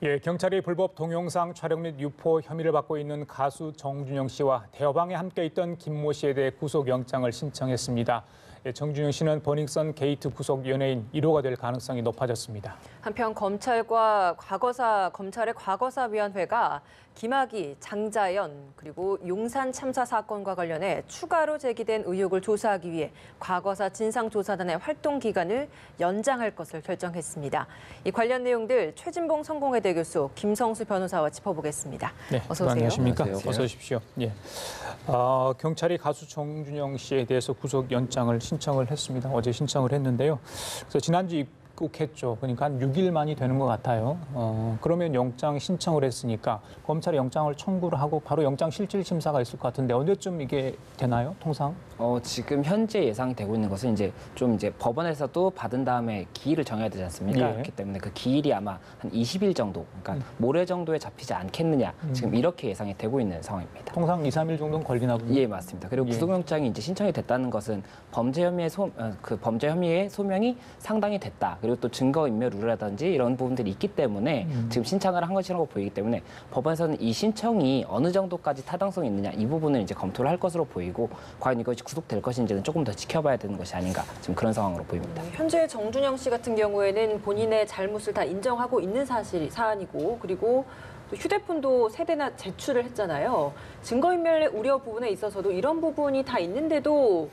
예, 경찰이 불법 동영상 촬영 및 유포 혐의를 받고 있는 가수 정준영 씨와 대화방에 함께 있던 김모 씨에 대해 구속영장을 신청했습니다. 예, 정준영 씨는 버닝썬 게이트 구속 연예인 1호가 될 가능성이 높아졌습니다. 한편 검찰의 과거사위원회가 김학의, 장자연 그리고 용산 참사 사건과 관련해 추가로 제기된 의혹을 조사하기 위해 과거사 진상조사단의 활동 기간을 연장할 것을 결정했습니다. 이 관련 내용들 최진봉 성공회대 교수 김성수 변호사와 짚어보겠습니다. 네, 어서 오세요. 안녕하십니까? 안녕하세요. 어서 오십시오. 예. 경찰이 가수 정준영 씨에 대해서 구속 연장을 신청을 했습니다. 어제 신청을 했는데요. 그래서 지난주 입국했죠. 그러니까 한 6일 만이 되는 것 같아요. 그러면 영장 신청을 했으니까 검찰이 영장을 청구를 하고 바로 영장 실질 심사가 있을 것 같은데 언제쯤 이게 되나요? 통상? 지금 현재 예상되고 있는 것은 이제 법원에서도 받은 다음에 기일을 정해야 되지 않습니까? 예. 그렇기 때문에 그 기일이 아마 한 20일 정도, 그러니까 모레 정도에 잡히지 않겠느냐, 지금 이렇게 예상이 되고 있는 상황입니다. 통상 2, 3일 정도는 걸리나 보군요. 예, 맞습니다. 그리고 예. 구속영장이 이제 신청이 됐다는 것은 범죄 혐의의 소명이 상당히 됐다. 그리고 또 증거인멸 우려라든지 이런 부분들이 있기 때문에 지금 신청을 한 것이라고 보이기 때문에 법원에서는 이 신청이 어느 정도까지 타당성이 있느냐 이 부분을 이제 검토를 할 것으로 보이고 과연 이것이 구속될 것인지는 조금 더 지켜봐야 되는 것이 아닌가 지금 그런 상황으로 보입니다. 현재 정준영 씨 같은 경우에는 본인의 잘못을 다 인정하고 있는 사안이고 그리고 또 휴대폰도 3대나 제출을 했잖아요. 증거인멸 우려 부분에 있어서도 이런 부분이 다 있는데도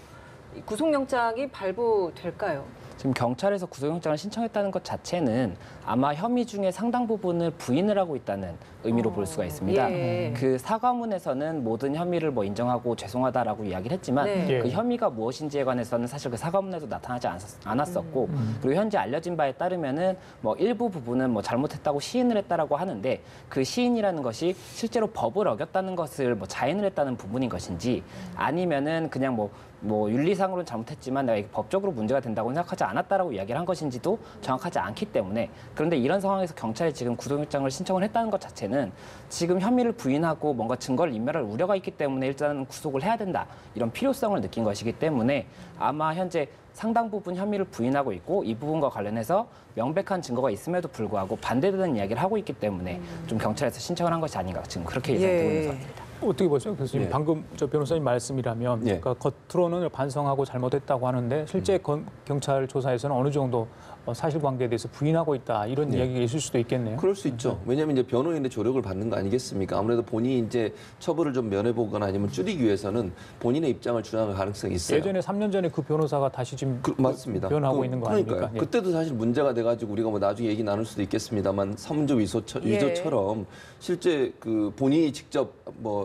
구속영장이 발부될까요? 지금 경찰에서 구속영장을 신청했다는 것 자체는 아마 혐의 중에 상당 부분을 부인을 하고 있다는 의미로 볼 수가 있습니다. 예. 그 사과문에서는 모든 혐의를 인정하고 죄송하다라고 이야기를 했지만 네. 그 혐의가 무엇인지에 관해서는 사실 그 사과문에도 나타나지 않았었고 그리고 현재 알려진 바에 따르면은 일부 부분은 잘못했다고 시인을 했다라고 하는데 그 시인이라는 것이 실제로 법을 어겼다는 것을 자인을 했다는 부분인 것인지 아니면은 그냥 윤리상으로는 잘못했지만 내가 법적으로 문제가 된다고 생각하지 않았다라고 이야기를 한 것인지도 정확하지 않기 때문에 그런데 이런 상황에서 경찰이 지금 구속영장을 신청을 했다는 것 자체는 지금 혐의를 부인하고 뭔가 증거를 인멸할 우려가 있기 때문에 일단 구속을 해야 된다 이런 필요성을 느낀 것이기 때문에 아마 현재 상당 부분 혐의를 부인하고 있고 이 부분과 관련해서 명백한 증거가 있음에도 불구하고 반대되는 이야기를 하고 있기 때문에 좀 경찰에서 신청을 한 것이 아닌가 지금 그렇게 예상되고 있는 상황입니다. 어떻게 보세요, 교수님? 예. 방금 저 변호사님 말씀이라면 예. 그러니까 겉으로는 반성하고 잘못했다고 하는데 실제 경찰 조사에서는 어느 정도 사실관계에 대해서 부인하고 있다 이런 이야기가 있을 수도 있겠네요. 그럴 수 있죠. 왜냐하면 이제 변호인의 조력을 받는 거 아니겠습니까? 아무래도 본인이 이제 처벌을 좀 면해보거나 아니면 줄이기 위해서는 본인의 입장을 주장할 가능성이 있어요. 예전에 3년 전에 그 변호사가 다시 지금 맞습니다. 변하고 있는 거 그러니까요. 아닙니까? 예. 그때도 사실 문제가 돼가지고 우리가 나중에 얘기 나눌 수도 있겠습니다만 사문조 위조처럼 실제 그 본인이 직접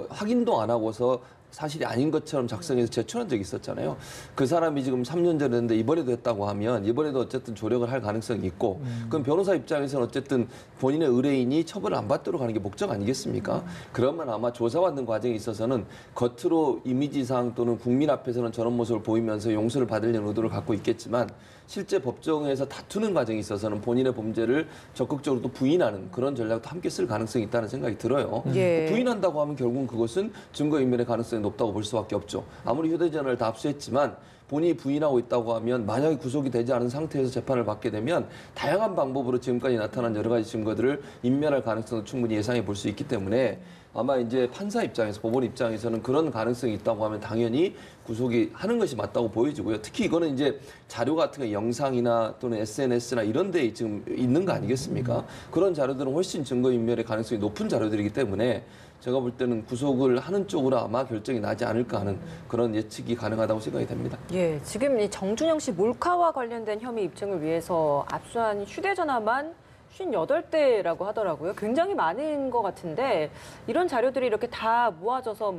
확인도 안 하고서 사실이 아닌 것처럼 작성해서 제출한 적이 있었잖아요. 그 사람이 지금 3년 전에 했는데 이번에도 했다고 하면 이번에도 어쨌든 조력을 할 가능성이 있고 그럼 변호사 입장에서는 어쨌든 본인의 의뢰인이 처벌을 안 받도록 하는 게 목적 아니겠습니까? 그러면 아마 조사받는 과정에 있어서는 겉으로 이미지상 또는 국민 앞에서는 저런 모습을 보이면서 용서를 받으려는 의도를 갖고 있겠지만 실제 법정에서 다투는 과정에 있어서는 본인의 범죄를 적극적으로 또 부인하는 그런 전략도 함께 쓸 가능성이 있다는 생각이 들어요. 예. 부인한다고 하면 결국은 그것은 증거인멸의 가능성이 높다고 볼 수밖에 없죠. 아무리 휴대전화를 다 압수했지만 본인이 부인하고 있다고 하면 만약에 구속이 되지 않은 상태에서 재판을 받게 되면 다양한 방법으로 지금까지 나타난 여러 가지 증거들을 인멸할 가능성도 충분히 예상해 볼 수 있기 때문에 아마 이제 판사 입장에서 법원 입장에서는 그런 가능성이 있다고 하면 당연히 구속이 하는 것이 맞다고 보여지고요. 특히 이거는 이제 자료 같은 거 영상이나 또는 SNS나 이런 데에 지금 있는 거 아니겠습니까? 그런 자료들은 훨씬 증거인멸의 가능성이 높은 자료들이기 때문에 제가 볼 때는 구속을 하는 쪽으로 아마 결정이 나지 않을까 하는 그런 예측이 가능하다고 생각이 됩니다. 예, 지금 이 정준영 씨 몰카와 관련된 혐의 입증을 위해서 압수한 휴대전화만 58대라고 하더라고요. 굉장히 많은 것 같은데 이런 자료들이 이렇게 다 모아져서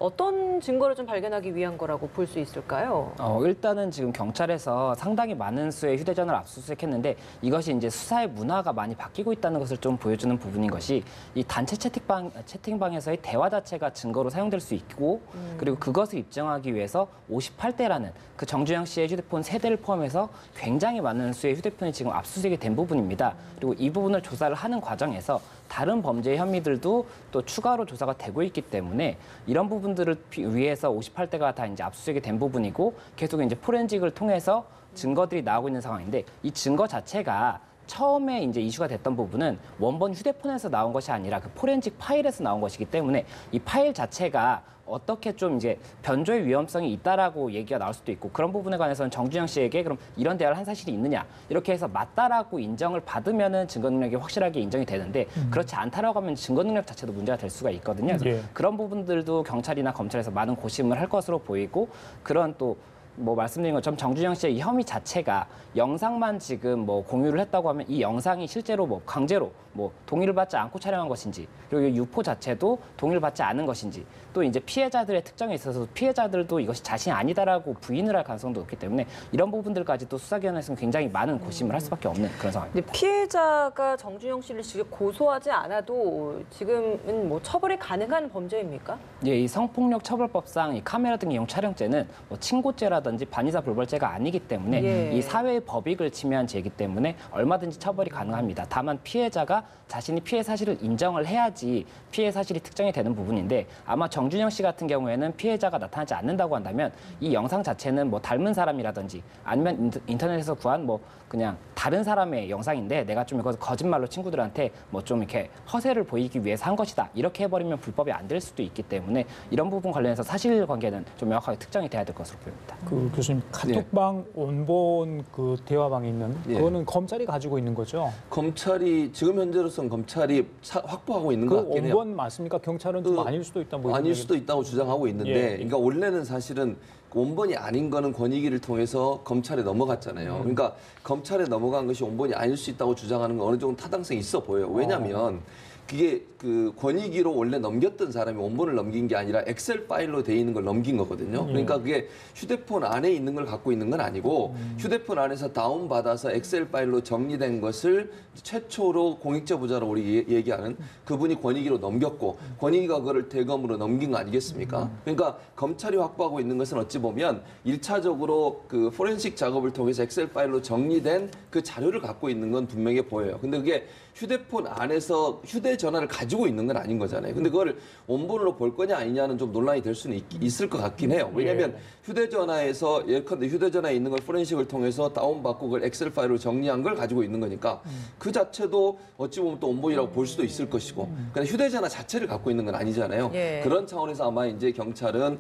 어떤 증거를 좀 발견하기 위한 거라고 볼 수 있을까요? 일단은 지금 경찰에서 상당히 많은 수의 휴대전화를 압수수색했는데 이것이 이제 수사의 문화가 많이 바뀌고 있다는 것을 좀 보여주는 부분인 것이 이 단체 채팅방에서의 대화 자체가 증거로 사용될 수 있고 그리고 그것을 입증하기 위해서 58대라는 그 정준영 씨의 휴대폰 3대를 포함해서 굉장히 많은 수의 휴대폰이 지금 압수수색이 된 부분입니다. 그리고 이 부분을 조사를 하는 과정에서 다른 범죄 혐의들도 또 추가로 조사가 되고 있기 때문에 이런 부분들을 위해서 58대가 다 이제 압수수색이 된 부분이고 계속 이제 포렌식을 통해서 증거들이 나오고 있는 상황인데 이 증거 자체가 처음에 이제 이슈가 됐던 부분은 원본 휴대폰에서 나온 것이 아니라 그 포렌식 파일에서 나온 것이기 때문에 이 파일 자체가 어떻게 좀 이제 변조의 위험성이 있다라고 얘기가 나올 수도 있고 그런 부분에 관해서는 정준영 씨에게 그럼 이런 대화를 한 사실이 있느냐 이렇게 해서 맞다라고 인정을 받으면은 증거 능력이 확실하게 인정이 되는데 그렇지 않다라고 하면 증거 능력 자체도 문제가 될 수가 있거든요. 그래서 예. 그런 부분들도 경찰이나 검찰에서 많은 고심을 할 것으로 보이고 그런 또 뭐 말씀드린 것처럼 정준영 씨의 이 혐의 자체가 영상만 지금 뭐 공유를 했다고 하면 이 영상이 실제로 뭐 강제로 뭐 동의를 받지 않고 촬영한 것인지 그리고 이 유포 자체도 동의를 받지 않은 것인지 또 이제 피해자들의 특정에 있어서 피해자들도 이것이 자신이 아니다라고 부인을 할 가능성도 높기 때문에 이런 부분들까지도 수사기관에서는 굉장히 많은 고심을 할 수밖에 없는 그런 상황입니다. 근데 피해자가 정준영 씨를 직접 고소하지 않아도 지금은 뭐 처벌이 가능한 범죄입니까? 예, 이 성폭력 처벌법상 이 카메라 등 이용 촬영죄는 뭐 친고죄라든지 반의사 불벌죄가 아니기 때문에 예. 이 사회의 법익을 침해한 죄이기 때문에 얼마든지 처벌이 가능합니다. 다만 피해자가 자신이 피해 사실을 인정을 해야지 피해 사실이 특정이 되는 부분인데 아마 정준영 씨 같은 경우에는 피해자가 나타나지 않는다고 한다면 이 영상 자체는 뭐 닮은 사람이라든지 아니면 인터넷에서 구한 뭐 그냥 다른 사람의 영상인데 내가 좀 이것을 거짓말로 친구들한테 뭐 좀 이렇게 허세를 보이기 위해서 한 것이다. 이렇게 해버리면 불법이 안 될 수도 있기 때문에 이런 부분 관련해서 사실관계는 좀 명확하게 특정이 돼야 될 것으로 보입니다. 그 교수님 카톡방 원본 그 대화방에 있는 예. 그거는 검찰이 가지고 있는 거죠? 검찰이 지금 현재로서는 검찰이 확보하고 있는 그 것 같긴 해요. 원본 맞습니까? 경찰은 좀 그 아닐 수도 있다. 뭐 이런 아닐 얘기. 수도 있다고 주장하고 있는데, 예. 그러니까 원래는 사실은 원본이 아닌 거는 권익위를 통해서 검찰에 넘어갔잖아요. 그러니까 검찰에 넘어간 것이 원본이 아닐 수 있다고 주장하는 건 어느 정도 타당성이 있어 보여요. 왜냐하면 그게 그 권익위로 원래 넘겼던 사람이 원본을 넘긴 게 아니라 엑셀 파일로 돼 있는 걸 넘긴 거거든요. 그러니까 그게 휴대폰 안에 있는 걸 갖고 있는 건 아니고 휴대폰 안에서 다운 받아서 엑셀 파일로 정리된 것을 최초로 공익제보자로 우리 얘기하는 그분이 권익위로 넘겼고 권익위가 그걸 대검으로 넘긴 거 아니겠습니까? 그러니까 검찰이 확보하고 있는 것은 어찌 보면 1차적으로 그 포렌식 작업을 통해서 엑셀 파일로 정리된 그 자료를 갖고 있는 건 분명해 보여요. 근데 그게 휴대폰 안에서 휴대전화를 가지고 있는 건 아닌 거잖아요. 근데 그걸 원본으로 볼 거냐 아니냐는 좀 논란이 될 수는 있을 것 같긴 해요. 왜냐하면 휴대전화에서 예컨대 휴대전화에 있는 걸 포렌식을 통해서 다운받고 그걸 엑셀 파일로 정리한 걸 가지고 있는 거니까 그 자체도 어찌 보면 또 원본이라고 볼 수도 있을 것이고 근데 휴대전화 자체를 갖고 있는 건 아니잖아요. 예. 그런 차원에서 아마 이제 검찰은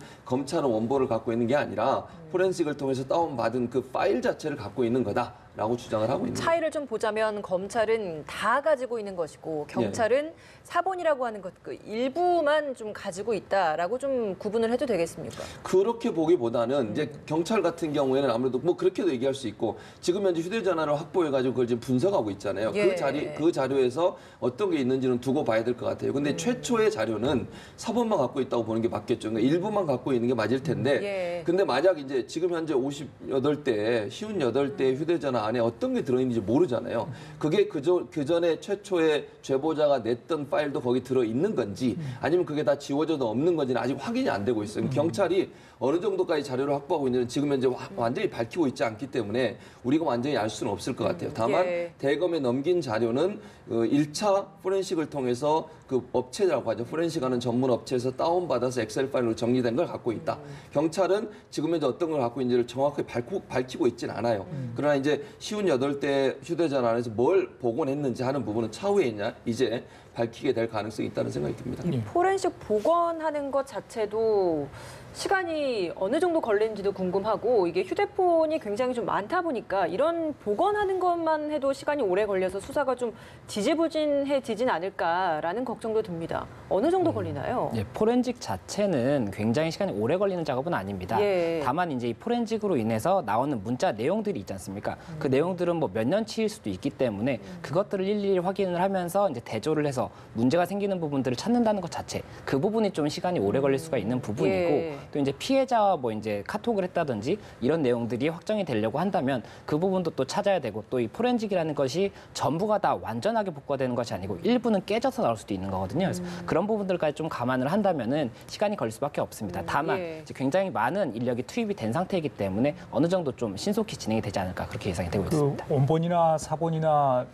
원본을 갖고 있는 게 아니라 포렌식을 통해서 다운받은 그 파일 자체를 갖고 있는 거다라고 주장을 하고 있는 거예요. 차이를 좀 보자면 검찰은 다 가지고 있는 것이고 경찰은 사본이라고 하는 것 그 일부만 좀 가지고 있다라고 좀 구분을 해도 되겠습니까? 그렇게 보기보다는 이제 경찰 같은 경우에는 아무래도 뭐 그렇게도 얘기할 수 있고 지금 현재 휴대전화를 확보해가지고 그걸 지금 분석하고 있잖아요. 예. 그 자료에서 어떤 게 있는지는 두고 봐야 될 것 같아요. 근데 최초의 자료는 사본만 갖고 있다고 보는 게 맞겠죠. 그러니까 일부만 갖고 있는 게 맞을 텐데. 예. 근데 만약 이제 지금 현재 58대, 58대의 휴대전화 안에 어떤 게 들어있는지 모르잖아요. 그게 그 전에 최초의 제보자가 냈던 파일도 거기 들어있는 건지 아니면 그게 다 지워져도 없는 건지는 아직 확인이 안 되고 있어요. 경찰이 어느 정도까지 자료를 확보하고 있는지 지금 현재 완전히 밝히고 있지 않기 때문에 우리가 완전히 알 수는 없을 것 같아요. 다만 예. 대검에 넘긴 자료는 1차 포렌식을 통해서 그 업체라고 하죠. 포렌식하는 전문 업체에서 다운받아서 엑셀 파일로 정리된 걸 갖고 있다. 경찰은 지금 현재 어떤 걸 갖고 있는지를 정확하게 밝히고 있진 않아요. 그러나 이제 58대 휴대전화 안에서 뭘 복원했는지 하는 부분은 차후에 이제 밝히게 될 가능성이 있다는 생각이 듭니다. 포렌식 복원하는 것 자체도 시간이 어느 정도 걸리는지도 궁금하고 이게 휴대폰이 굉장히 좀 많다 보니까 이런 복원하는 것만 해도 시간이 오래 걸려서 수사가 좀 지지부진해지진 않을까라는 걱정도 듭니다. 어느 정도 걸리나요? 예, 포렌식 자체는 굉장히 시간이 오래 걸리는 작업은 아닙니다. 예. 다만 이제 이 포렌식으로 인해서 나오는 문자 내용들이 있지 않습니까? 그 내용들은 뭐 몇 년치일 수도 있기 때문에 그것들을 일일이 확인을 하면서 이제 대조를 해서 문제가 생기는 부분들을 찾는다는 것 자체 그 부분이 좀 시간이 오래 걸릴 수가 있는 부분이고 예. 또 이제 피해자와 뭐 이제 카톡을 했다든지 이런 내용들이 확정이 되려고 한다면 그 부분도 또 찾아야 되고 또 이 포렌식이라는 것이 전부가 다 완전하게 복구되는 것이 아니고 일부는 깨져서 나올 수도 있는 거거든요. 그래서 그런 부분들까지 좀 감안을 한다면은 시간이 걸릴 수밖에 없습니다. 다만 예. 이제 굉장히 많은 인력이 투입이 된 상태이기 때문에 어느 정도 좀 신속히 진행이 되지 않을까 그렇게 예상이 되고 그 있습니다. 원본이나 사본이나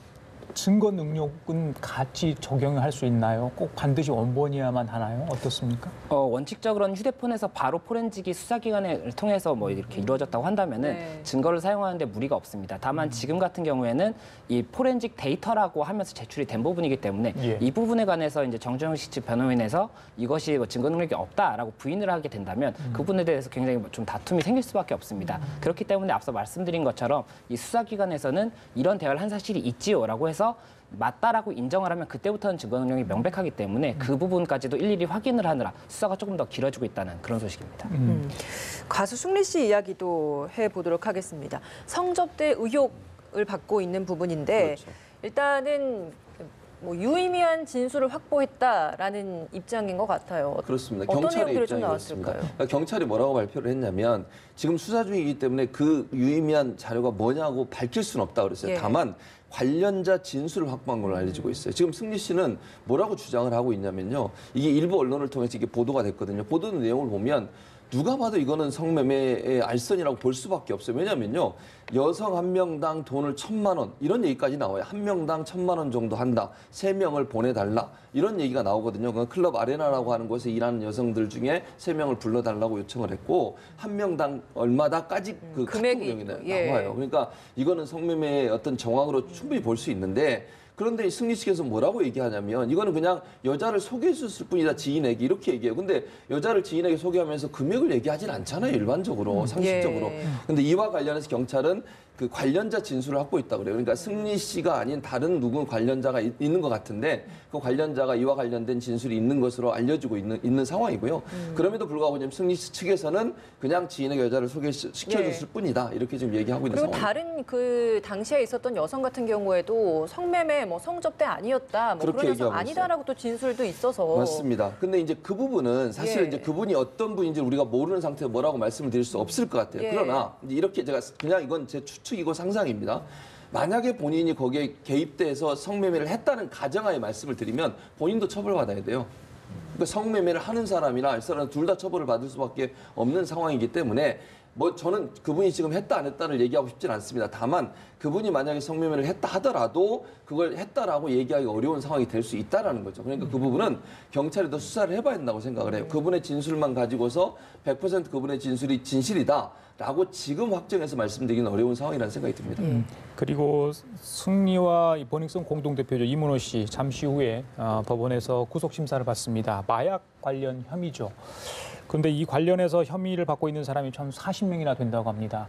증거 능력은 같이 적용할 수 있나요? 꼭 반드시 원본이어야만 하나요? 어떻습니까? 원칙적으로는 휴대폰에서 바로 포렌식이 수사기관을 통해서 뭐 이렇게 이루어졌다고 한다면은 네. 증거를 사용하는데 무리가 없습니다. 다만 지금 같은 경우에는 이 포렌식 데이터라고 하면서 제출이 된 부분이기 때문에 예. 이 부분에 관해서 이제 정준영 씨 측 변호인에서 이것이 뭐 증거 능력이 없다라고 부인을 하게 된다면 그 부분에 대해서 굉장히 좀 다툼이 생길 수밖에 없습니다. 그렇기 때문에 앞서 말씀드린 것처럼 이 수사기관에서는 이런 대화를 한 사실이 있지요라고 해서 맞다라고 인정을 하면 그때부터는 증거 능력이 명백하기 때문에 그 부분까지도 일일이 확인을 하느라 수사가 조금 더 길어지고 있다는 그런 소식입니다. 가수 승리 씨 이야기도 해보도록 하겠습니다. 성접대 의혹을 받고 있는 부분인데 그렇죠. 일단은 뭐 유의미한 진술을 확보했다라는 입장인 것 같아요. 그렇습니다. 어떤 경찰의 내용들이 좀 입장이 나왔을까요? 그렇습니다. 그러니까 경찰이 뭐라고 발표를 했냐면 지금 수사 중이기 때문에 그 유의미한 자료가 뭐냐고 밝힐 수는 없다고 그랬어요. 예. 다만 관련자 진술을 확보한 걸로 알려지고 있어요. 지금 승리 씨는 뭐라고 주장을 하고 있냐면요. 이게 일부 언론을 통해서 이게 보도가 됐거든요. 보도 내용을 보면 누가 봐도 이거는 성매매의 알선이라고 볼 수밖에 없어요. 왜냐면요. 여성 한 명당 돈을 1,000만 원 이런 얘기까지 나와요. 한 명당 1,000만 원 정도 한다. 3명을 보내달라. 이런 얘기가 나오거든요. 그 클럽 아레나라고 하는 곳에 일하는 여성들 중에 3명을 불러달라고 요청을 했고 한 명당 얼마다까지 그 금액이 카톡 내용이 예. 나와요. 그러니까 이거는 성매매의 어떤 정황으로 충분히 볼 수 있는데 그런데 승리 씨께서 뭐라고 얘기하냐면 이거는 그냥 여자를 소개했을 뿐이다 지인에게 이렇게 얘기해요. 근데 여자를 지인에게 소개하면서 금액을 얘기하진 않잖아요. 일반적으로 상식적으로. 예. 근데 이와 관련해서 경찰은 그 관련자 진술을 갖고 있다 그래요. 그러니까 승리 씨가 아닌 다른 누군 관련자가 있는 것 같은데 그 관련자가 이와 관련된 진술이 있는 것으로 알려지고 있는 상황이고요. 그럼에도 불구하고 지금 승리 씨 측에서는 그냥 지인에게 여자를 소개시켜줬을 뿐이다 이렇게 지금 얘기하고 있는 그리고 상황입니다. 다른 그 당시에 있었던 여성 같은 경우에도 성매매, 뭐 성접대 아니었다, 뭐 그렇게 그런 여성 얘기하고 아니다라고 또 진술도 있어서 맞습니다. 근데 이제 그 부분은 사실 예. 이제 그분이 어떤 분인지 우리가 모르는 상태에서 뭐라고 말씀을 드릴 수 없을 것 같아요. 예. 그러나 이제 이렇게 제가 그냥 이건 제 추측이고 상상입니다. 만약에 본인이 거기에 개입돼서 성매매를 했다는 가정하에 말씀을 드리면 본인도 처벌받아야 돼요. 그러니까 성매매를 하는 사람이나 알 사람 둘 다 처벌을 받을 수밖에 없는 상황이기 때문에 뭐 저는 그분이 지금 했다 안 했다를 얘기하고 싶진 않습니다. 다만 그분이 만약에 성매매를 했다 하더라도 그걸 했다라고 얘기하기 어려운 상황이 될 수 있다라는 거죠. 그러니까 그 부분은 경찰이 더 수사를 해봐야 된다고 생각을 해요. 그분의 진술만 가지고서 100% 그분의 진술이 진실이다라고 지금 확정해서 말씀드리기는 어려운 상황이라는 생각이 듭니다. 그리고 승리와 이 버닝썬 공동대표죠. 이문호 씨 잠시 후에 법원에서 구속 심사를 받습니다. 마약 관련 혐의죠. 그런데 이 관련해서 혐의를 받고 있는 사람이 참 40명이나 된다고 합니다.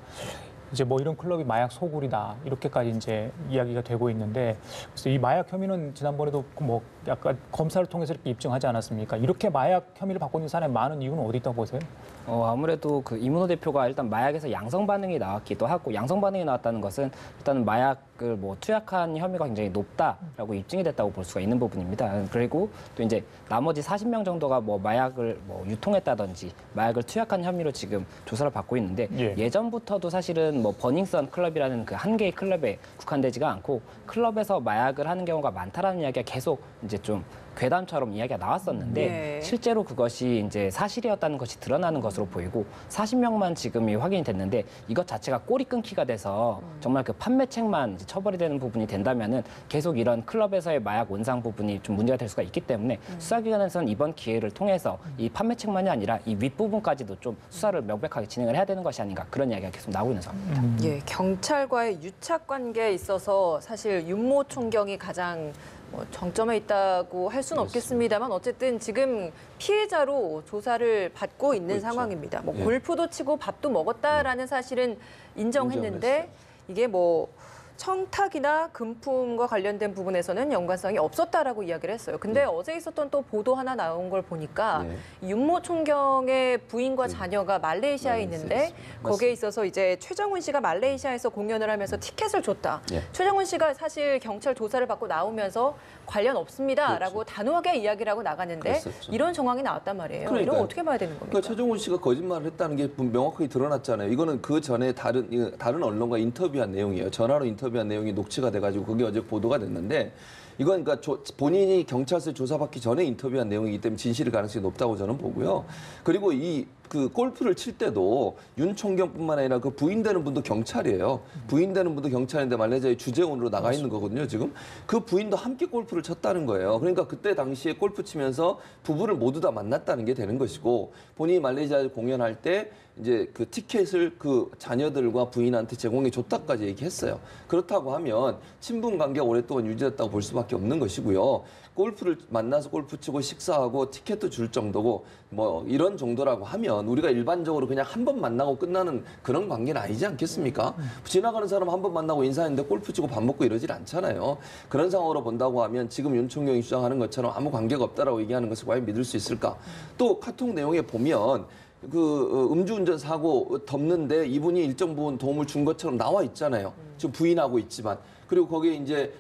이제 뭐 이런 클럽이 마약 소굴이다 이렇게까지 이제 이야기가 되고 있는데 그래서 이 마약 혐의는 지난번에도 뭐 약간 검사를 통해서 이렇게 입증하지 않았습니까? 이렇게 마약 혐의를 받고 있는 사람이 많은 이유는 어디 있다고 보세요? 아무래도 그 이문호 대표가 일단 마약에서 양성 반응이 나왔기도 하고 양성 반응이 나왔다는 것은 일단 마약을 뭐 투약한 혐의가 굉장히 높다라고 입증이 됐다고 볼 수가 있는 부분입니다. 그리고 또 이제 나머지 40명 정도가 뭐 마약을 뭐 유통했다든지 마약을 투약한 혐의로 지금 조사를 받고 있는데 예. 예전부터도 사실은 뭐 버닝썬 클럽이라는 그 한 개의 클럽에 국한되지가 않고 클럽에서 마약을 하는 경우가 많다라는 이야기가 계속 이제 좀 괴담처럼 이야기가 나왔었는데 네. 실제로 그것이 이제 사실이었다는 것이 드러나는 것으로 보이고 40명만 지금이 확인이 됐는데 이것 자체가 꼬리 끊기가 돼서 정말 그 판매책만 이제 처벌이 되는 부분이 된다면은 계속 이런 클럽에서의 마약 원상 부분이 좀 문제가 될 수가 있기 때문에 수사기관에서는 이번 기회를 통해서 이 판매책만이 아니라 이 윗부분까지도 좀 수사를 명백하게 진행을 해야 되는 것이 아닌가 그런 이야기가 계속 나오고 있는 상황입니다. 예, 경찰과의 유착 관계에 있어서 사실 윤모 총경이 가장 뭐 정점에 있다고 할 수는 없겠습니다만 어쨌든 지금 피해자로 조사를 받고 있는 그렇죠. 상황입니다. 뭐 예. 골프도 치고 밥도 먹었다라는 사실은 인정했는데 인정했어요. 이게 뭐 청탁이나 금품과 관련된 부분에서는 연관성이 없었다라고 이야기를 했어요. 근데 어제 있었던 또 보도 하나 나온 걸 보니까 네. 윤모 총경의 부인과 자녀가 말레이시아에 있는데 있습니다. 거기에 있어서 이제 최정훈 씨가 말레이시아에서 공연을 하면서 티켓을 줬다. 예. 최정훈 씨가 사실 경찰 조사를 받고 나오면서 관련 없습니다라고 단호하게 이야기를 하고 나갔는데 그랬었죠. 이런 정황이 나왔단 말이에요. 이런 그러니까요. 거 어떻게 봐야 되는 겁니까? 그러니까 최종훈 씨가 거짓말을 했다는 게 명확하게 드러났잖아요. 이거는 그 전에 다른 언론과 인터뷰한 내용이에요. 전화로 인터뷰한 내용이 녹취가 돼가지고 그게 어제 보도가 됐는데 이건 그러니까 본인이 경찰서에 조사받기 전에 인터뷰한 내용이기 때문에 진실일 가능성이 높다고 저는 보고요. 그리고 이 그 골프를 칠 때도 윤 총경뿐만 아니라 그 부인되는 분도 경찰이에요. 부인되는 분도 경찰인데 말레이시아의 주재원으로 나가 있는 거거든요, 지금. 그 부인도 함께 골프를 쳤다는 거예요. 그러니까 그때 당시에 골프 치면서 부부를 모두 다 만났다는 게 되는 것이고, 본인이 말레이시아에 공연할 때 이제 그 티켓을 그 자녀들과 부인한테 제공해 줬다까지 얘기했어요. 그렇다고 하면 친분 관계가 오랫동안 유지됐다고 볼 수밖에 없는 것이고요. 골프를 만나서 골프 치고 식사하고 티켓도 줄 정도고 뭐 이런 정도라고 하면 우리가 일반적으로 그냥 한 번 만나고 끝나는 그런 관계는 아니지 않겠습니까? 지나가는 사람 한 번 만나고 인사했는데 골프 치고 밥 먹고 이러질 않잖아요. 그런 상황으로 본다고 하면 지금 윤 총경이 주장하는 것처럼 아무 관계가 없다라고 얘기하는 것을 과연 믿을 수 있을까? 또 카톡 내용에 보면 그 음주운전 사고 덮는데 이분이 일정 부분 도움을 준 것처럼 나와 있잖아요. 지금 부인하고 있지만. 그리고 거기에 이제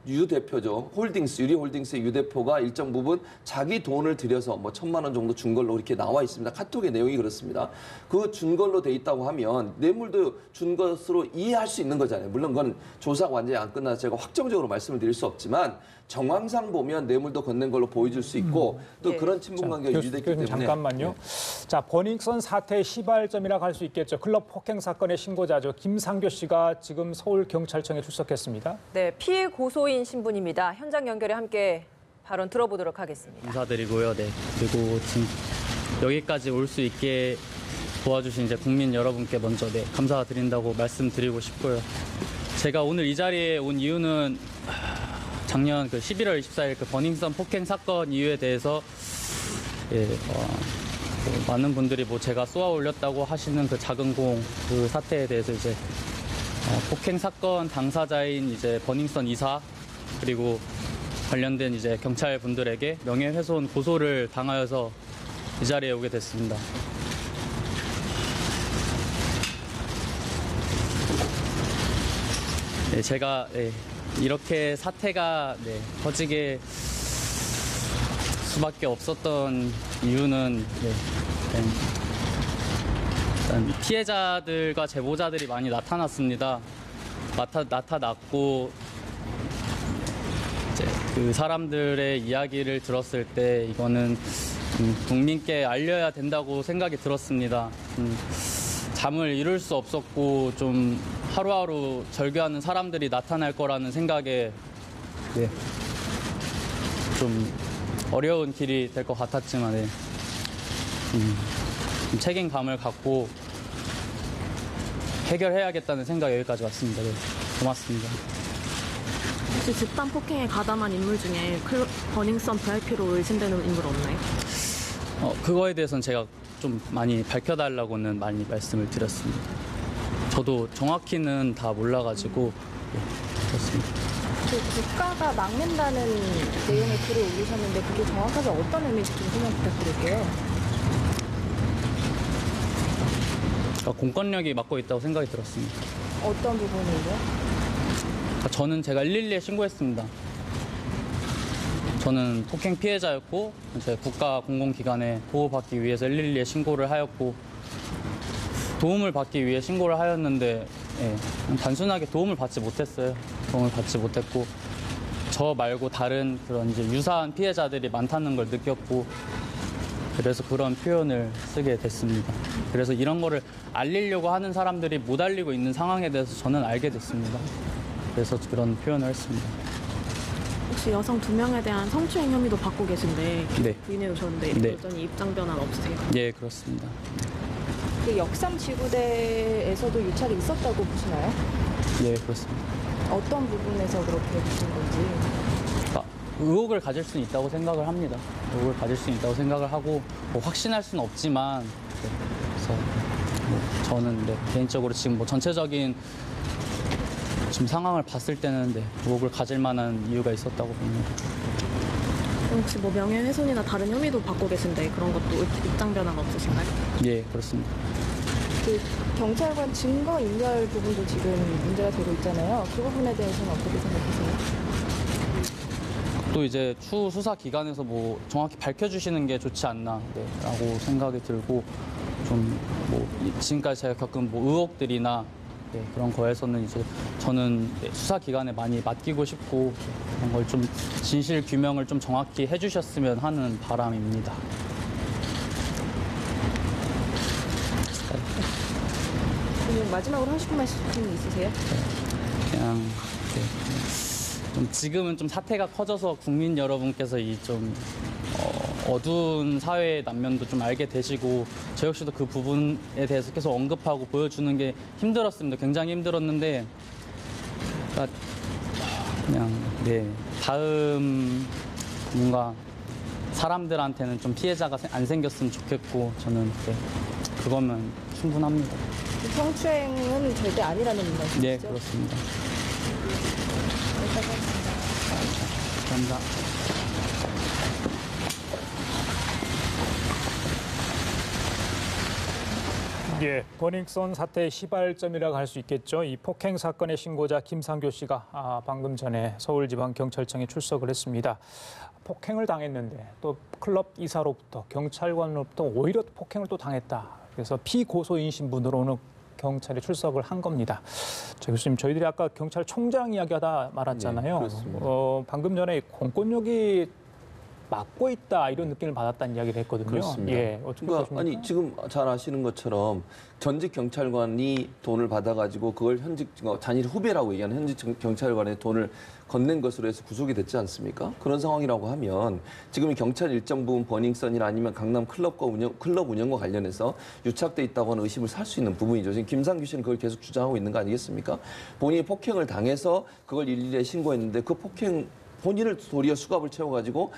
유 대표죠. 유리 홀딩스의 유 대표가 일정 부분 자기 돈을 들여서 뭐 1,000만 원 정도 준 걸로 이렇게 나와 있습니다. 카톡의 내용이 그렇습니다. 그 준 걸로 돼 있다고 하면 뇌물도 준 것으로 이해할 수 있는 거잖아요. 물론 그건 조사가 완전히 안 끝나서 제가 확정적으로 말씀을 드릴 수 없지만 정황상 보면 뇌물도 건넨 걸로 보여줄 수 있고 또 예. 그런 친분 관계가 유지됐기 때문에. 잠깐만요. 자, 버닝썬 사태의 시발점이라고 할 수 있겠죠. 클럽 폭행 사건의 신고자죠. 김상교 씨가 지금 서울경찰청에 출석했습니다. 네, 피해 고소인 신분입니다. 현장 연결에 함께 발언 들어보도록 하겠습니다. 감사드리고요. 네. 그리고 지금 여기까지 올 수 있게 도와주신 이제 국민 여러분께 먼저 감사드린다고 말씀드리고 싶고요. 제가 오늘 이 자리에 온 이유는 작년 11월 24일 버닝썬 폭행 사건 이유에 대해서 많은 분들이 제가 쏘아 올렸다고 하시는 그 작은 공 그 사태에 대해서 이제 폭행 사건 당사자인 이제 버닝썬 이사 그리고 관련된 이제 경찰 분들에게 명예훼손 고소를 당하여서 이 자리에 오게 됐습니다. 네, 제가 이렇게 사태가 터지게 수밖에 없었던 이유는 일단 피해자들과 제보자들이 많이 나타났습니다. 나타났고 이제 그 사람들의 이야기를 들었을 때 이거는 국민께 알려야 된다고 생각이 들었습니다. 잠을 이룰 수 없었고 좀 하루하루 절규하는 사람들이 나타날 거라는 생각에 좀 어려운 길이 될 것 같았지만 좀 책임감을 갖고 해결해야겠다는 생각에 여기까지 왔습니다. 고맙습니다. 혹시 집단 폭행에 가담한 인물 중에 버닝썬 VIP로 의심되는 인물 없나요? 그거에 대해서는 제가 좀 많이 밝혀달라고는 많이 말씀을 드렸습니다. 저도 정확히는 다 몰라가지고 그렇습니다. 국가가 막는다는 내용의 글을 올리셨는데 그게 정확하게 어떤 의미인지 좀 설명 부탁드릴게요. 공권력이 맡고 있다고 생각이 들었습니다. 어떤 부분이요? 저는 제가 112에 신고했습니다. 저는 폭행 피해자였고 이제 국가 공공기관에 보호받기 위해서 112에 신고를 하였고 도움을 받기 위해 신고를 하였는데 단순하게 도움을 받지 못했어요. 도움을 받지 못했고 저 말고 다른 그런 이제 유사한 피해자들이 많다는 걸 느꼈고 그래서 그런 표현을 쓰게 됐습니다. 그래서 이런 거를 알리려고 하는 사람들이 못 알리고 있는 상황에 대해서 저는 알게 됐습니다. 그래서 그런 표현을 했습니다. 혹시 여성 2명에 대한 성추행 혐의도 받고 계신데 네. 부인해 오셨는데 네. 여전히 입장 변화는 없으세요? 예, 그렇습니다. 그 역삼 지구대에서도 유착이 있었다고 보시나요? 예, 그렇습니다. 어떤 부분에서 그렇게 보신 건지. 의혹을 가질 수는 있다고 생각을 합니다. 의혹을 가질 수는 있다고 생각을 하고 확신할 수는 없지만 그래서 저는 개인적으로 지금 전체적인 지금 상황을 봤을 때는 의혹을 가질 만한 이유가 있었다고 봅니다. 혹시 명예훼손이나 다른 혐의도 받고 계신데 그런 것도 입장 변화가 없으신가요? 예, 그렇습니다. 그 경찰관 증거 인멸 부분도 지금 문제가 되고 있잖아요. 그 부분에 대해서는 어떻게 생각하세요? 또 이제 추후 수사 기관에서 정확히 밝혀주시는 게 좋지 않나라고 생각이 들고 좀 지금까지 제가 겪은 의혹들이나 그런 거에서는 이제 저는 수사 기관에 많이 맡기고 싶고 그런 걸 좀 진실 규명을 좀 정확히 해주셨으면 하는 바람입니다. 마지막으로 하고 싶은 말씀 있으세요? 그냥 좀 지금은 좀 사태가 커져서 국민 여러분께서 이 좀 어두운 사회의 난면도 좀 알게 되시고 저 역시도 그 부분에 대해서 계속 언급하고 보여주는 게 힘들었습니다. 굉장히 힘들었는데 그러니까 그냥 다음 뭔가 사람들한테는 좀 피해자가 안 생겼으면 좋겠고 저는 그거면 충분합니다. 성추행은 절대 아니라는 말씀이시죠? 네, 그렇습니다. 감사합니다. 예, 버닝썬 사태의 시발점이라고 할 수 있겠죠. 이 폭행 사건의 신고자 김상교 씨가 방금 전에 서울지방경찰청에 출석을 했습니다. 폭행을 당했는데 또 클럽 이사로부터 경찰관으로부터 오히려 폭행을 또 당했다. 그래서 피고소인 신분으로 오늘 경찰에 출석을 한 겁니다. 교수님, 저희들이 아까 경찰총장 이야기하다 말았잖아요. 네, 그렇습니다. 방금 전에 공권력이 막고 있다 이런 느낌을 받았다는 이야기를 했거든요. 그렇습니다. 예, 어떻게 보십니까? 아니 지금 잘 아시는 것처럼 전직 경찰관이 돈을 받아가지고 그걸 현직 단일 후배라고 얘기하는 현직 경찰관의 돈을 건넨 것으로 해서 구속이 됐지 않습니까? 그런 상황이라고 하면 지금 이 경찰 일정 부분 버닝썬이나 아니면 강남 클럽 운영과 관련해서 유착돼 있다고 하는 의심을 살 수 있는 부분이죠. 지금 김상규 씨는 그걸 계속 주장하고 있는 거 아니겠습니까? 본인이 폭행을 당해서 그걸 일일이 신고했는데 그 폭행 본인을 도리어 수갑을 채워가지고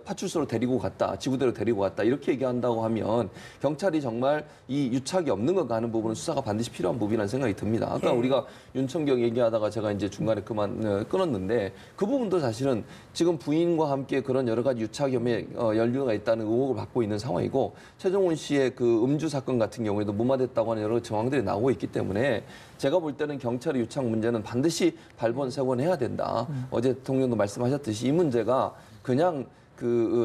파출소로 데리고 갔다, 지구대로 데리고 갔다 이렇게 얘기한다고 하면 경찰이 정말 이 유착이 없는 건가 하는 부분은 수사가 반드시 필요한 부분이라는 생각이 듭니다. 아까 우리가 윤청경 얘기하다가 제가 이제 중간에 끊었는데 그 부분도 사실은 지금 부인과 함께 그런 여러 가지 유착 혐의 연루가 있다는 의혹을 받고 있는 상황이고 최종훈 씨의 그 음주 사건 같은 경우에도 무마됐다고 하는 여러 정황들이 나오고 있기 때문에 제가 볼 때는 경찰의 유착 문제는 반드시 발본색원해야 된다. 어제 대통령도 말씀하셨듯이 이 문제가 그냥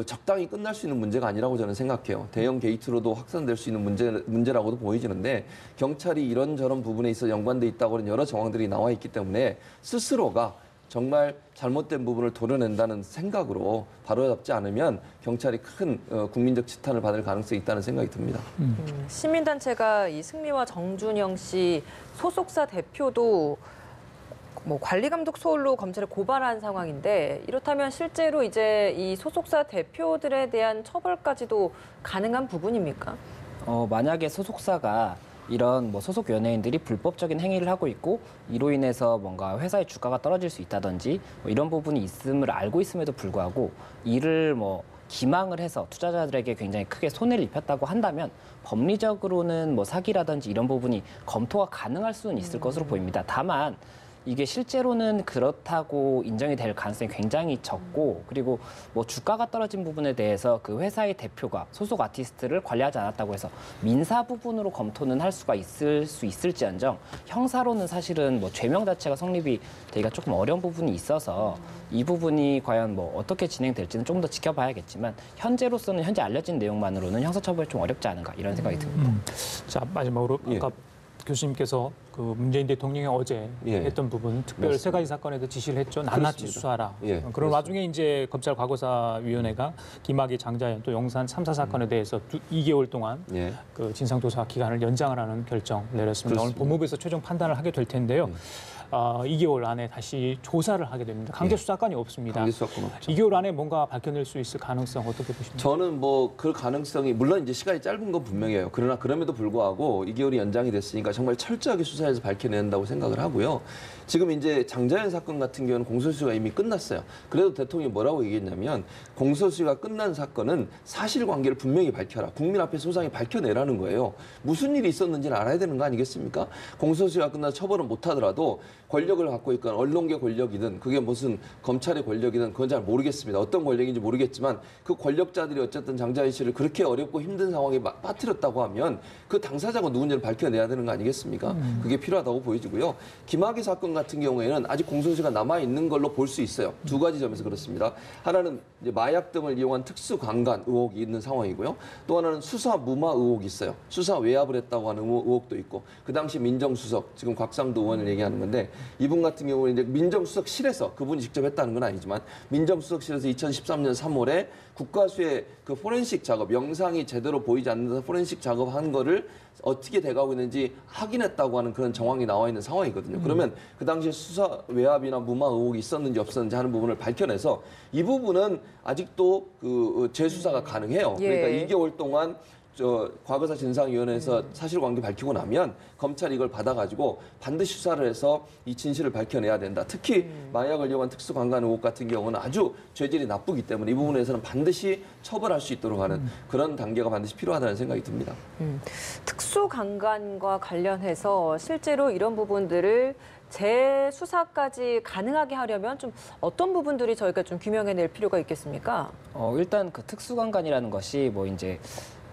적당히 끝날 수 있는 문제가 아니라고 저는 생각해요. 대형 게이트로도 확산될 수 있는 문제라고도 보여지는데 경찰이 이런저런 부분에 있어 연관돼 있다고 하는 여러 정황들이 나와 있기 때문에 스스로가 정말 잘못된 부분을 도려낸다는 생각으로 바로잡지 않으면 경찰이 큰 국민적 지탄을 받을 가능성이 있다는 생각이 듭니다. 시민단체가 이 승리와 정준영 씨 소속사 대표도 관리감독 소홀로 검찰에 고발한 상황인데 이렇다면 실제로 이제 이 소속사 대표들에 대한 처벌까지도 가능한 부분입니까? 만약에 소속사가 이런 소속 연예인들이 불법적인 행위를 하고 있고 이로 인해서 뭔가 회사의 주가가 떨어질 수 있다든지 이런 부분이 있음을 알고 있음에도 불구하고 이를 기망을 해서 투자자들에게 굉장히 크게 손해를 입혔다고 한다면 법리적으로는 사기라든지 이런 부분이 검토가 가능할 수는 있을 것으로 보입니다. 다만 이게 실제로는 그렇다고 인정이 될 가능성이 굉장히 적고 그리고 주가가 떨어진 부분에 대해서 그 회사의 대표가 소속 아티스트를 관리하지 않았다고 해서 민사 부분으로 검토는 할 수가 있을지언정 형사로는 사실은 죄명 자체가 성립이 되기가 조금 어려운 부분이 있어서 이 부분이 과연 어떻게 진행될지는 조금 더 지켜봐야겠지만 현재로서는 현재 알려진 내용만으로는 형사처벌이 좀 어렵지 않은가 이런 생각이 듭니다. 자, 마지막으로 아까 교수님께서 그 문재인 대통령이 어제 했던 부분 특별 세 가지 사건에도 지시를 했죠. 낱낱이 수사하라. 그런 그렇습니다. 와중에 이제 검찰 과거사위원회가 김학의, 장자연 또 용산 참사 사건에 대해서 2개월 동안 그 진상조사 기간을 연장을 하는 결정 내렸습니다. 오늘 법무부에서 최종 판단을 하게 될 텐데요. 2개월 안에 다시 조사를 하게 됩니다. 강제 수사권이 없습니다. 강제 수사권 없죠. 2개월 안에 뭔가 밝혀낼 수 있을 가능성 어떻게 보십니까? 저는 그 가능성이 물론 이제 시간이 짧은 건 분명해요. 그러나 그럼에도 불구하고 2개월이 연장이 됐으니까 정말 철저하게 수사해서 밝혀낸다고 생각을 하고요. 지금 이제 장자연 사건 같은 경우는 공소시효가 이미 끝났어요. 그래도 대통령이 뭐라고 얘기했냐면 공소시효가 끝난 사건은 사실관계를 분명히 밝혀라. 국민 앞에 소상히 밝혀내라는 거예요. 무슨 일이 있었는지는 알아야 되는 거 아니겠습니까? 공소시효가 끝나서 처벌은 못하더라도 권력을 갖고 있건 언론계 권력이든 그게 무슨 검찰의 권력이든 그건 잘 모르겠습니다. 어떤 권력인지 모르겠지만 그 권력자들이 어쨌든 장자연 씨를 그렇게 어렵고 힘든 상황에 빠뜨렸다고 하면 그 당사자가 누군지를 밝혀내야 되는 거 아니겠습니까? 그게 필요하다고 보여지고요. 김학의 사건 같은 경우에는 아직 공소시효가 남아있는 걸로 볼 수 있어요. 두 가지 점에서 그렇습니다. 하나는 이제 마약 등을 이용한 특수강간 의혹이 있는 상황이고요. 또 하나는 수사 무마 의혹이 있어요. 수사 외압을 했다고 하는 의혹도 있고 그 당시 민정수석, 지금 곽상도 의원을 얘기하는 건데 이분 같은 경우는 이제 민정수석실에서 그분이 직접 했다는 건 아니지만 민정수석실에서 2013년 3월에 국가수의 그 포렌식 작업, 영상이 제대로 보이지 않는 포렌식 작업한 거를 어떻게 돼가고 있는지 확인했다고 하는 그런 정황이 나와 있는 상황이거든요. 그러면 그 당시에 수사 외압이나 무마 의혹이 있었는지 없었는지 하는 부분을 밝혀내서 이 부분은 아직도 그 재수사가 가능해요. 그러니까 예. 2개월 동안 과거사 진상위원회에서 사실관계 밝히고 나면 검찰이 이걸 받아가지고 반드시 수사를 해서 이 진실을 밝혀내야 된다. 특히 마약을 이용한 특수강간 의혹 같은 경우는 아주 죄질이 나쁘기 때문에 이 부분에서는 반드시 처벌할 수 있도록 하는 그런 단계가 반드시 필요하다는 생각이 듭니다. 특수강간과 관련해서 실제로 이런 부분들을 재수사까지 가능하게 하려면 좀 어떤 부분들이 저희가 좀 규명해낼 필요가 있겠습니까? 일단 그 특수강간이라는 것이 뭐 이제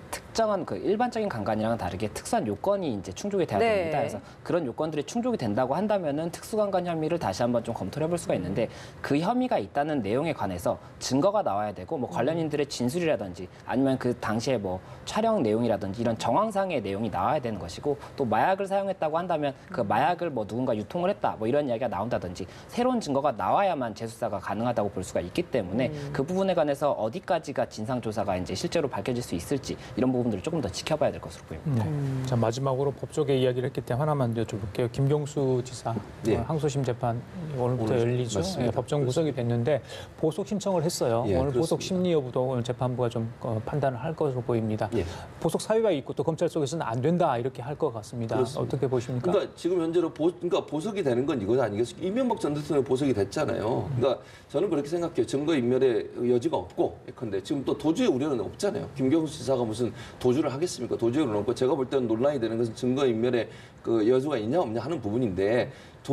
특정한 그 일반적인 강간이랑은 다르게 특수한 요건이 이제 충족이 돼야 네. 됩니다. 그래서 그런 요건들이 충족이 된다고 한다면은 특수강간 혐의를 다시 한번 좀 검토를 해볼 수가 있는데 그 혐의가 있다는 내용에 관해서 증거가 나와야 되고 뭐 관련인들의 진술이라든지 아니면 그 당시에 뭐 촬영 내용이라든지 이런 정황상의 내용이 나와야 되는 것이고 또 마약을 사용했다고 한다면 그 마약을 뭐 누군가 유통을 했다 뭐 이런 이야기가 나온다든지 새로운 증거가 나와야만 재수사가 가능하다고 볼 수가 있기 때문에 그 부분에 관해서 어디까지가 진상조사가 이제 실제로 밝혀질 수 있을지 이런 부분들을 조금 더 지켜봐야 될 것으로 보입니다. 네. 자, 마지막으로 법조계 이야기를 했기 때문에 하나만 여쭤볼게요. 김경수 지사 예. 항소심 재판 오늘부터 오늘 열리죠. 맞습니다. 예, 법정 구속이 됐는데 보석 신청을 했어요. 예, 오늘 보석 그렇습니다. 심리 여부도 오늘 재판부가 좀 판단을 할 것으로 보입니다. 예. 보석 사유가 있고 또 검찰 쪽에서는 안 된다 이렇게 할 것 같습니다. 그렇습니다. 어떻게 보십니까? 그러니까 지금 현재로 그러니까 보석이 되는 건 이건 아니겠습니까? 이명박 전 대통령 보석이 됐잖아요. 그러니까 저는 그렇게 생각해요. 증거 인멸의 여지가 없고, 예컨대 지금 또 도주의 우려는 없잖아요. 김경수 지사가 무슨 도주를 하겠습니까? 도주의 우려는 없고, 제가 볼 때는 논란이 되는 것은 증거 인멸의 그 여지가 있냐 없냐 하는 부분인데.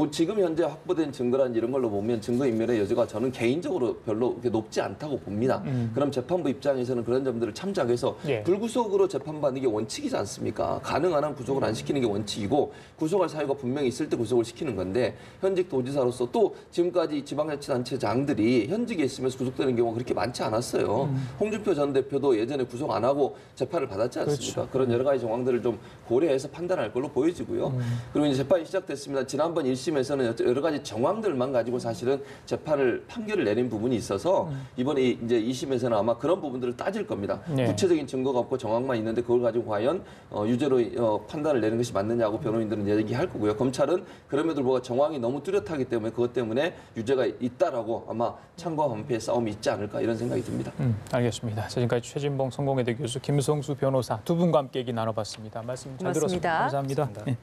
지금 현재 확보된 증거란 이런 걸로 보면 증거인멸의 여지가 저는 개인적으로 별로 그렇게 높지 않다고 봅니다. 그럼 재판부 입장에서는 그런 점들을 참작해서 예. 불구속으로 재판받는 게 원칙이지 않습니까? 가능한 한 구속을 안 시키는 게 원칙이고 구속할 사유가 분명히 있을 때 구속을 시키는 건데 현직 도지사로서 또 지금까지 지방자치단체장들이 현직에 있으면서 구속되는 경우가 그렇게 많지 않았어요. 홍준표 전 대표도 예전에 구속 안 하고 재판을 받았지 않습니까? 그렇죠. 그런 여러 가지 정황들을 좀 고려해서 판단할 걸로 보여지고요. 그리고 이제 재판이 시작됐습니다. 지난번 1심에서는 여러 가지 정황들만 가지고 사실은 재판을 판결을 내린 부분이 있어서 이번에 이제 2심에서는 아마 그런 부분들을 따질 겁니다. 네. 구체적인 증거가 없고 정황만 있는데 그걸 가지고 과연 유죄로 판단을 내는 것이 맞느냐고 변호인들은 얘기할 거고요. 검찰은 그럼에도 불구하고 정황이 너무 뚜렷하기 때문에 그것 때문에 유죄가 있다라고 아마 찬과 반패의 싸움이 있지 않을까 이런 생각이 듭니다. 알겠습니다. 지금까지 최진봉 성공회대 교수, 김성수 변호사 두 분과 함께 얘기 나눠봤습니다. 말씀 잘 고맙습니다. 들었습니다. 감사합니다. 네.